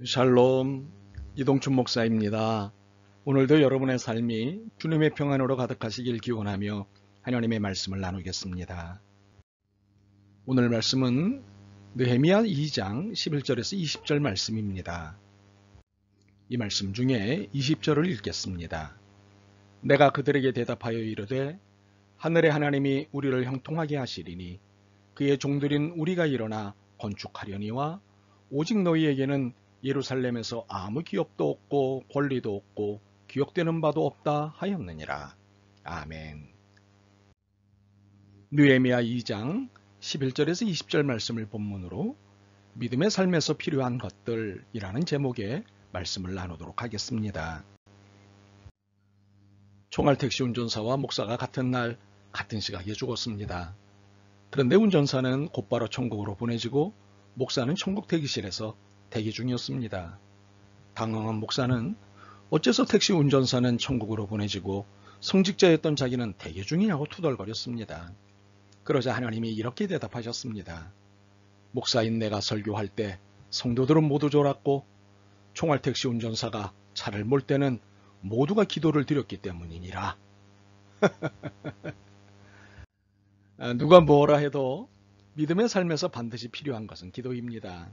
샬롬, 이동춘 목사입니다. 오늘도 여러분의 삶이 주님의 평안으로 가득하시길 기원하며 하나님의 말씀을 나누겠습니다. 오늘 말씀은 느헤미야 2장 11절에서 20절 말씀입니다. 이 말씀 중에 20절을 읽겠습니다. 내가 그들에게 대답하여 이르되 하늘의 하나님이 우리를 형통하게 하시리니 그의 종들인 우리가 일어나 건축하려니와 오직 너희에게는 예루살렘에서 아무 기업도 없고 권리도 없고 기억되는 바도 없다 하였느니라. 아멘. 느헤미야 2장 11절에서 20절 말씀을 본문으로 믿음의 삶에서 필요한 것들이라는 제목의 말씀을 나누도록 하겠습니다. 총알택시 운전사와 목사가 같은 날 같은 시각에 죽었습니다. 그런데 운전사는 곧바로 천국으로 보내지고 목사는 천국 대기실에서 대기 중이었습니다. 당황한 목사는 어째서 택시 운전사는 천국으로 보내지고 성직자였던 자기는 대기 중이냐고 투덜거렸습니다. 그러자 하나님이 이렇게 대답하셨습니다. 목사인 내가 설교할 때 성도들은 모두 졸았고 총알택시 운전사가 차를 몰 때는 모두가 기도를 드렸기 때문이니라. 누가 뭐라 해도 믿음의 삶에서 반드시 필요한 것은 기도입니다.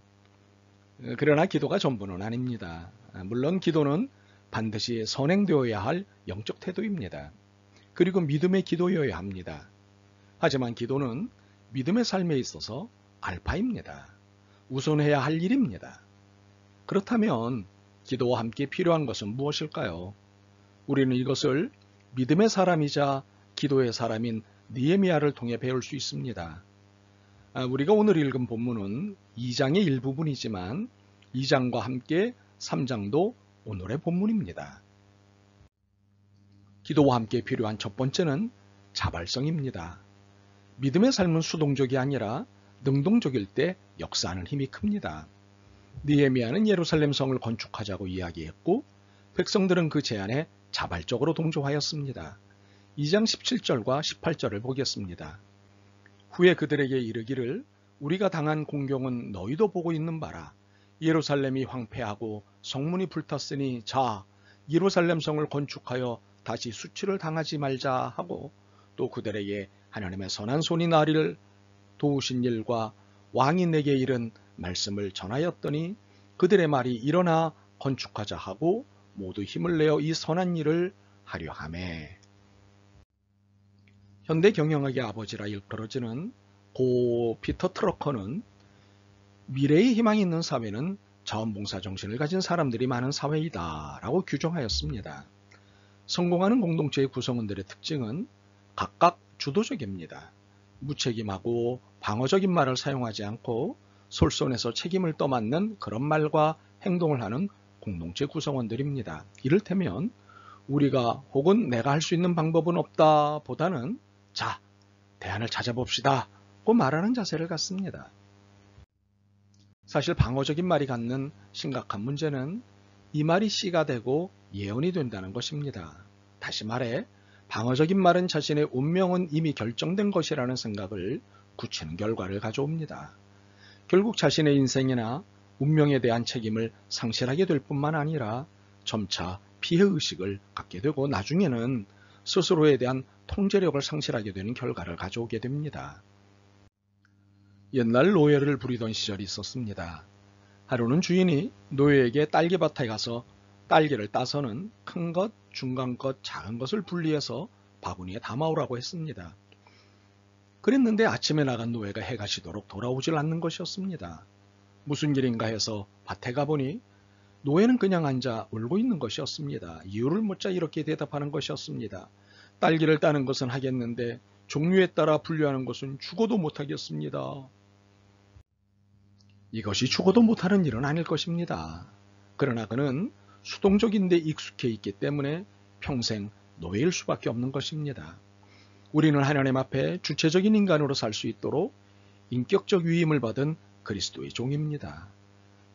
그러나 기도가 전부는 아닙니다. 물론 기도는 반드시 선행되어야 할 영적 태도입니다. 그리고 믿음의 기도여야 합니다. 하지만 기도는 믿음의 삶에 있어서 알파입니다. 우선해야 할 일입니다. 그렇다면 기도와 함께 필요한 것은 무엇일까요? 우리는 이것을 믿음의 사람이자 기도의 사람인 느헤미야를 통해 배울 수 있습니다. 우리가 오늘 읽은 본문은 2장의 일부분이지만 2장과 함께 3장도 오늘의 본문입니다. 기도와 함께 필요한 첫 번째는 자발성입니다. 믿음의 삶은 수동적이 아니라 능동적일 때 역사하는 힘이 큽니다. 느헤미야는 예루살렘 성을 건축하자고 이야기했고 백성들은 그 제안에 자발적으로 동조하였습니다. 2장 17절과 18절을 보겠습니다. 후에 그들에게 이르기를 우리가 당한 공경은 너희도 보고 있는 바라. 예루살렘이 황폐하고 성문이 불탔으니 자 예루살렘 성을 건축하여 다시 수치를 당하지 말자 하고 또 그들에게 하나님의 선한 손이 나를 도우신 일과 왕이 내게 이른 말씀을 전하였더니 그들의 말이 일어나 건축하자 하고 모두 힘을 내어 이 선한 일을 하려 하매. 현대 경영학의 아버지라 일컬어지는 고 피터 트러커는 미래의 희망이 있는 사회는 자원봉사 정신을 가진 사람들이 많은 사회이다 라고 규정하였습니다. 성공하는 공동체의 구성원들의 특징은 각각 주도적입니다. 무책임하고 방어적인 말을 사용하지 않고 솔선해서 책임을 떠맡는 그런 말과 행동을 하는 공동체 구성원들입니다. 이를테면 우리가 혹은 내가 할 수 있는 방법은 없다 보다는 자, 대안을 찾아봅시다 고 말하는 자세를 갖습니다. 사실 방어적인 말이 갖는 심각한 문제는 이 말이 씨가 되고 예언이 된다는 것입니다. 다시 말해 방어적인 말은 자신의 운명은 이미 결정된 것이라는 생각을 굳히는 결과를 가져옵니다. 결국 자신의 인생이나 운명에 대한 책임을 상실하게 될 뿐만 아니라 점차 피해의식을 갖게 되고 나중에는 스스로에 대한 통제력을 상실하게 되는 결과를 가져오게 됩니다. 옛날 노예를 부리던 시절이 있었습니다. 하루는 주인이 노예에게 딸기밭에 가서 딸기를 따서는 큰 것, 중간 것, 작은 것을 분리해서 바구니에 담아오라고 했습니다. 그랬는데 아침에 나간 노예가 해가 지도록 돌아오질 않는 것이었습니다. 무슨 일인가 해서 밭에 가보니 노예는 그냥 앉아 울고 있는 것이었습니다. 이유를 묻자 이렇게 대답하는 것이었습니다. 딸기를 따는 것은 하겠는데 종류에 따라 분류하는 것은 죽어도 못하겠습니다. 이것이 죽어도 못하는 일은 아닐 것입니다. 그러나 그는 수동적인데 익숙해 있기 때문에 평생 노예일 수밖에 없는 것입니다. 우리는 하나님 앞에 주체적인 인간으로 살 수 있도록 인격적 위임을 받은 그리스도의 종입니다.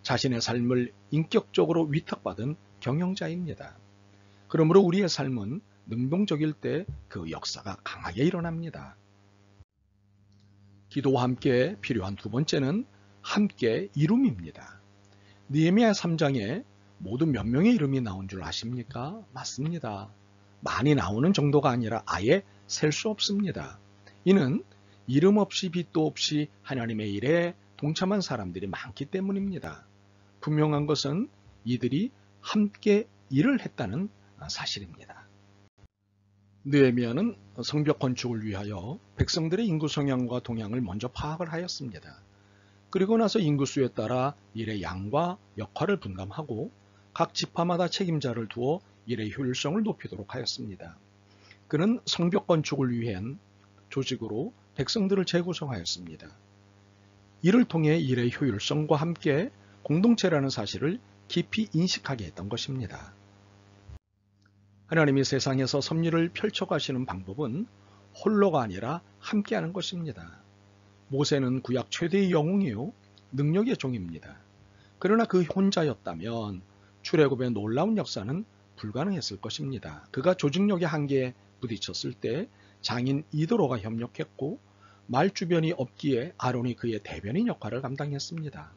자신의 삶을 인격적으로 위탁받은 경영자입니다. 그러므로 우리의 삶은 능동적일 때 그 역사가 강하게 일어납니다. 기도와 함께 필요한 두 번째는 함께 이룸입니다. 느헤미야 3장에 모두 몇 명의 이름이 나온 줄 아십니까? 맞습니다. 많이 나오는 정도가 아니라 아예 셀 수 없습니다. 이는 이름 없이 빛도 없이 하나님의 일에 동참한 사람들이 많기 때문입니다. 분명한 것은 이들이 함께 일을 했다는 사실입니다. 느헤미야는 성벽 건축을 위하여 백성들의 인구 성향과 동향을 먼저 파악을 하였습니다. 그리고 나서 인구수에 따라 일의 양과 역할을 분담하고 각 지파마다 책임자를 두어 일의 효율성을 높이도록 하였습니다. 그는 성벽 건축을 위한 조직으로 백성들을 재구성하였습니다. 이를 통해 일의 효율성과 함께 공동체라는 사실을 깊이 인식하게 했던 것입니다. 하나님이 세상에서 섭리를 펼쳐가시는 방법은 홀로가 아니라 함께하는 것입니다. 모세는 구약 최대의 영웅이요 능력의 종입니다. 그러나 그 혼자였다면 출애굽의 놀라운 역사는 불가능했을 것입니다. 그가 조직력의 한계에 부딪혔을 때 장인 이도로가 협력했고 말 주변이 없기에 아론이 그의 대변인 역할을 감당했습니다.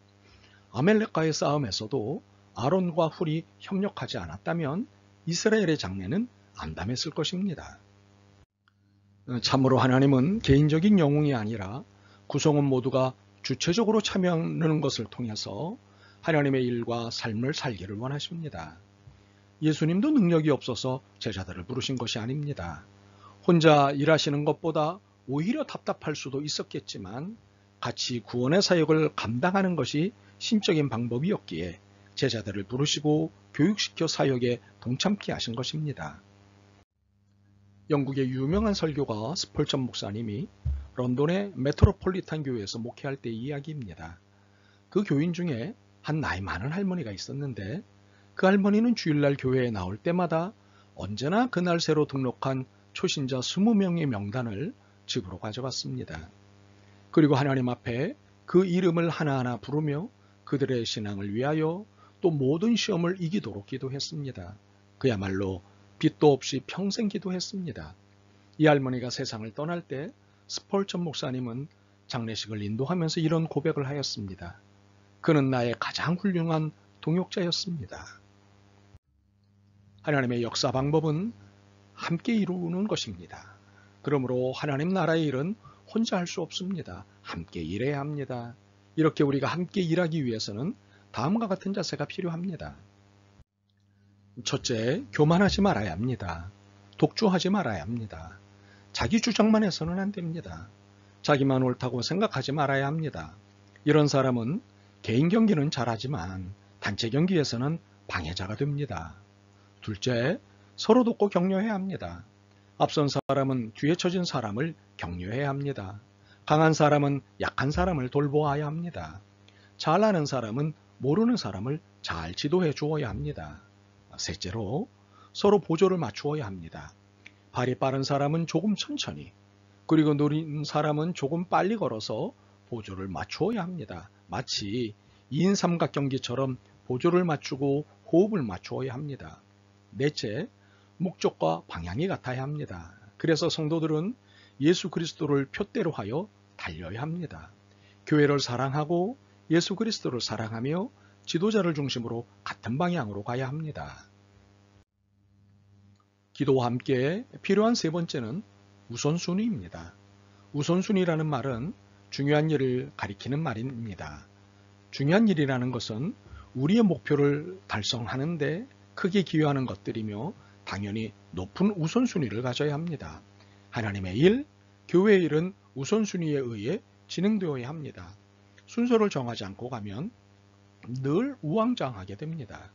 아멜렉과의 싸움에서도 아론과 훌이 협력하지 않았다면 이스라엘의 장래는 암담했을 것입니다. 참으로 하나님은 개인적인 영웅이 아니라 구성원 모두가 주체적으로 참여하는 것을 통해서 하나님의 일과 삶을 살기를 원하십니다. 예수님도 능력이 없어서 제자들을 부르신 것이 아닙니다. 혼자 일하시는 것보다 오히려 답답할 수도 있었겠지만 같이 구원의 사역을 감당하는 것이 신적인 방법이었기에 제자들을 부르시고 교육시켜 사역에 동참케 하신 것입니다. 영국의 유명한 설교가 스펄전 목사님이 런던의 메트로폴리탄 교회에서 목회할 때의 이야기입니다. 그 교인 중에 한 나이 많은 할머니가 있었는데 그 할머니는 주일날 교회에 나올 때마다 언제나 그날 새로 등록한 초신자 20명의 명단을 집으로 가져갔습니다. 그리고 하나님 앞에 그 이름을 하나하나 부르며 그들의 신앙을 위하여 또 모든 시험을 이기도록 기도했습니다. 그야말로 빛도 없이 평생 기도했습니다. 이 할머니가 세상을 떠날 때 스펄전 목사님은 장례식을 인도하면서 이런 고백을 하였습니다. 그는 나의 가장 훌륭한 동역자였습니다. 하나님의 역사 방법은 함께 이루는 것입니다. 그러므로 하나님 나라의 일은 혼자 할 수 없습니다. 함께 일해야 합니다. 이렇게 우리가 함께 일하기 위해서는 다음과 같은 자세가 필요합니다. 첫째, 교만하지 말아야 합니다. 독주하지 말아야 합니다. 자기 주장만 해서는 안 됩니다. 자기만 옳다고 생각하지 말아야 합니다. 이런 사람은 개인 경기는 잘하지만 단체 경기에서는 방해자가 됩니다. 둘째, 서로 돕고 격려해야 합니다. 앞선 사람은 뒤에 처진 사람을 격려해야 합니다. 강한 사람은 약한 사람을 돌보아야 합니다. 잘 아는 사람은 모르는 사람을 잘 지도해 주어야 합니다. 셋째로, 서로 보조를 맞추어야 합니다. 발이 빠른 사람은 조금 천천히, 그리고 느린 사람은 조금 빨리 걸어서 보조를 맞추어야 합니다. 마치 2인 삼각 경기처럼 보조를 맞추고 호흡을 맞추어야 합니다. 넷째, 목적과 방향이 같아야 합니다. 그래서 성도들은 예수 그리스도를 표대로 하여 달려야 합니다. 교회를 사랑하고 예수 그리스도를 사랑하며 지도자를 중심으로 같은 방향으로 가야 합니다. 기도와 함께 필요한 세 번째는 우선순위입니다. 우선순위라는 말은 중요한 일을 가리키는 말입니다. 중요한 일이라는 것은 우리의 목표를 달성하는데 크게 기여하는 것들이며 당연히 높은 우선순위를 가져야 합니다. 하나님의 일, 교회의 일은 우선순위에 의해 진행되어야 합니다. 순서를 정하지 않고 가면 늘 우왕좌왕하게 됩니다.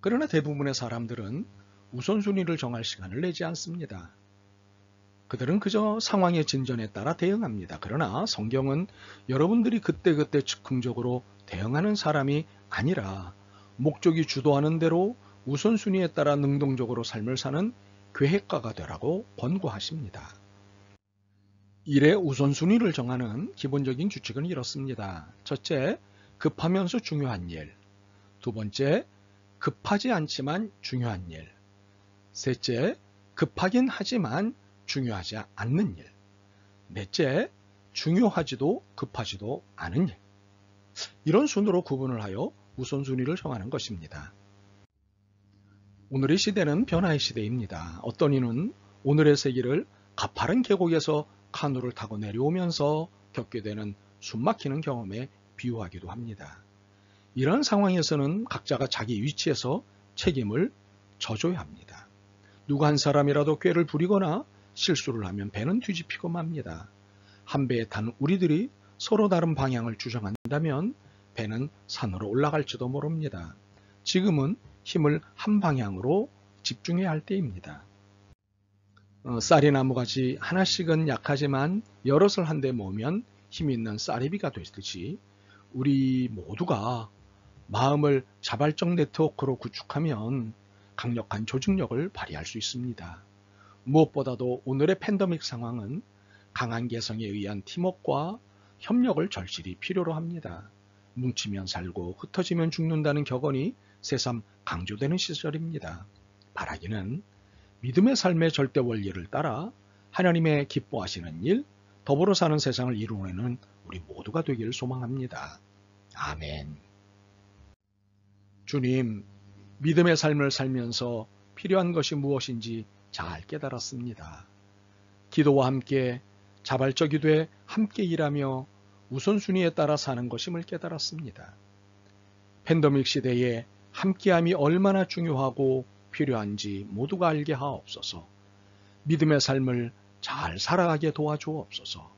그러나 대부분의 사람들은 우선순위를 정할 시간을 내지 않습니다. 그들은 그저 상황의 진전에 따라 대응합니다. 그러나 성경은 여러분들이 그때그때 즉흥적으로 대응하는 사람이 아니라 목적이 주도하는 대로 우선순위에 따라 능동적으로 삶을 사는 계획가가 되라고 권고하십니다. 일의 우선순위를 정하는 기본적인 규칙은 이렇습니다. 첫째, 급하면서 중요한 일. 두 번째, 급하지 않지만 중요한 일. 셋째, 급하긴 하지만 중요하지 않는 일. 넷째, 중요하지도 급하지도 않은 일. 이런 순으로 구분을 하여 우선순위를 정하는 것입니다. 오늘의 시대는 변화의 시대입니다. 어떤 이는 오늘의 세기를 가파른 계곡에서 카누를 타고 내려오면서 겪게 되는 숨막히는 경험에 비유하기도 합니다. 이런 상황에서는 각자가 자기 위치에서 책임을 져줘야 합니다. 누구 한 사람이라도 꾀를 부리거나 실수를 하면 배는 뒤집히고 맙니다. 한 배에 탄 우리들이 서로 다른 방향을 주장한다면 배는 산으로 올라갈지도 모릅니다. 지금은 힘을 한 방향으로 집중해야 할 때입니다. 쌀이 나무같이 하나씩은 약하지만 여럿을 한데 모으면 힘이 있는 쌀이비가 되듯이 우리 모두가 마음을 자발적 네트워크로 구축하면 강력한 조직력을 발휘할 수 있습니다. 무엇보다도 오늘의 팬데믹 상황은 강한 개성에 의한 팀워크와 협력을 절실히 필요로 합니다. 뭉치면 살고 흩어지면 죽는다는 격언이 새삼 강조되는 시절입니다. 바라기는 믿음의 삶의 절대 원리를 따라 하나님의 기뻐하시는 일, 더불어 사는 세상을 이루어내는 우리 모두가 되기를 소망합니다. 아멘. 주님, 믿음의 삶을 살면서 필요한 것이 무엇인지 잘 깨달았습니다. 기도와 함께 자발적이 돼 함께 일하며 우선순위에 따라 사는 것임을 깨달았습니다. 팬데믹 시대에 함께함이 얼마나 중요하고 필요한지 모두가 알게 하옵소서. 믿음의 삶을 잘 살아가게 도와주옵소서.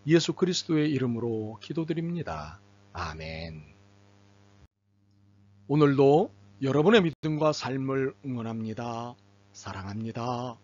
예수 그리스도의 이름으로 기도드립니다. 아멘. 오늘도 여러분의 믿음과 삶을 응원합니다. 사랑합니다.